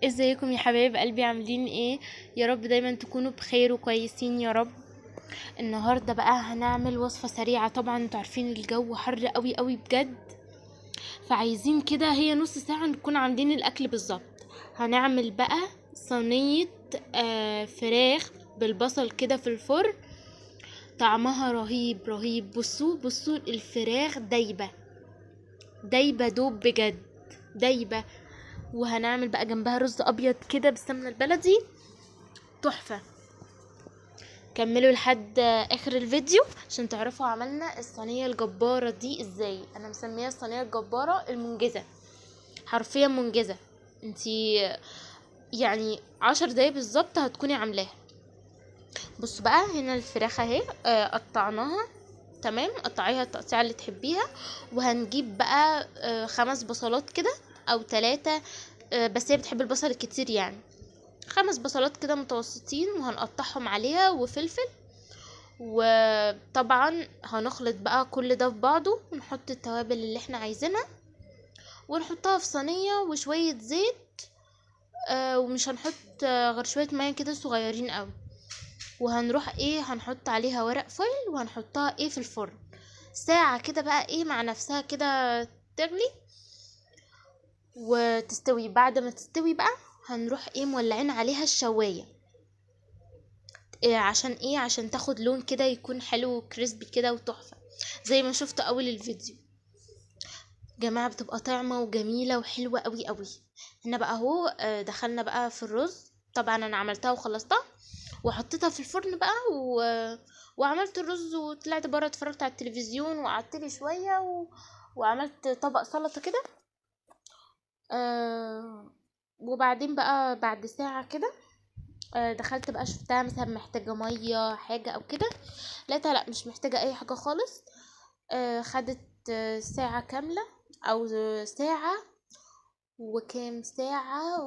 ازيكم يا حبايب قلبي، عاملين ايه؟ يا رب دايما تكونوا بخير وكويسين يا رب. النهارده بقى هنعمل وصفة سريعة. طبعا انتوا عارفين الجو حر قوي قوي بجد، فعايزين كده هي نص ساعة نكون عاملين الاكل بالظبط. هنعمل بقى صينية فراخ بالبصل كده في الفرن. طعمها رهيب رهيب. بصوا بصوا الفراخ دايبة دايبة دوب بجد، دايبة. وهنعمل بقى جنبها رز ابيض كده بالسمنة البلدي، تحفة. كملوا لحد اخر الفيديو عشان تعرفوا عملنا الصينية الجبارة دي ازاي. انا مسميها الصينية الجبارة المنجزة، حرفيا منجزة. انتي يعني 10 دقايق بالظبط هتكوني عاملاها. بصوا بقى، هنا الفراخ اهي قطعناها تمام، قطعيها التقطيعة اللي تحبيها. وهنجيب بقى 5 بصلات كده او 3، بس هي بتحب البصل الكتير يعني. 5 بصلات كده متوسطين وهنقطعهم عليها، وفلفل. وطبعا هنخلط بقى كل ده في بعضه، ونحط التوابل اللي احنا عايزينها، ونحطها في صينية وشوية زيت. ومش هنحط غير شوية مية كده صغيرين قوي. وهنروح هنحط عليها ورق فويل، وهنحطها في الفرن ساعة كده بقى مع نفسها كده تغلي وتستوي. بعد ما تستوي بقى هنروح مولعين عليها الشواية. عشان تاخد لون كده يكون حلو وكريسبي كده وتحفة، زي ما شفت اول الفيديو. جماعة بتبقى طعمة وجميلة وحلوة قوي قوي. هنا بقى اهو دخلنا بقى في الرز. طبعا انا عملتها وخلصتها وحطيتها في الفرن بقى وعملت الرز وطلعت بره، اتفرجت على التلفزيون وقعدت لي شوية وعملت طبق سلطة كده. وبعدين بقى بعد ساعة كده دخلت بقى شفتها مثلا محتاجة مية حاجة او كده، لقيتها لا، مش محتاجة اي حاجة خالص. خدت ساعة كاملة او ساعة وكام ساعة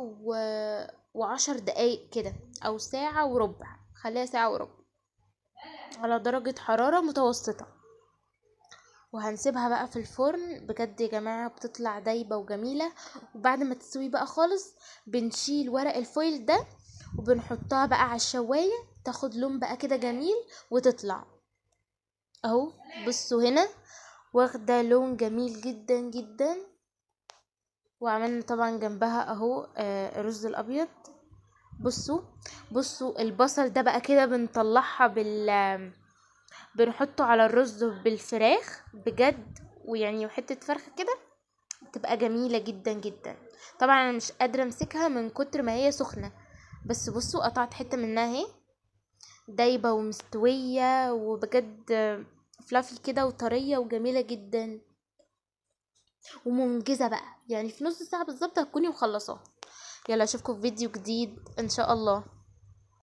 و10 دقايق كده، او ساعة وربع. خليها ساعة وربع على درجة حرارة متوسطة. وهنسيبها بقى في الفرن. بجد يا جماعة بتطلع دايبة وجميلة. وبعد ما تستوي بقى خالص بنشيل ورق الفويل ده وبنحطها بقى على الشواية، تاخد لون بقى كده جميل وتطلع اهو. بصوا هنا واخدة لون جميل جدا جدا. وعملنا طبعا جنبها اهو الرز الابيض. بصوا بصوا البصل ده بقى كده بنطلعها بنحطه على الرز بالفراخ بجد. ويعني وحتة فرخة كده تبقى جميلة جدا جدا. طبعا انا مش قادرة امسكها من كتر ما هي سخنة، بس بصوا قطعت حتة منها اهي، دايبة ومستوية وبجد فلافي كده وطرية وجميلة جدا ومنجزة بقى. يعني في نص ساعة بالظبط هتكوني مخلصاها. يلا اشوفكم في فيديو جديد ان شاء الله.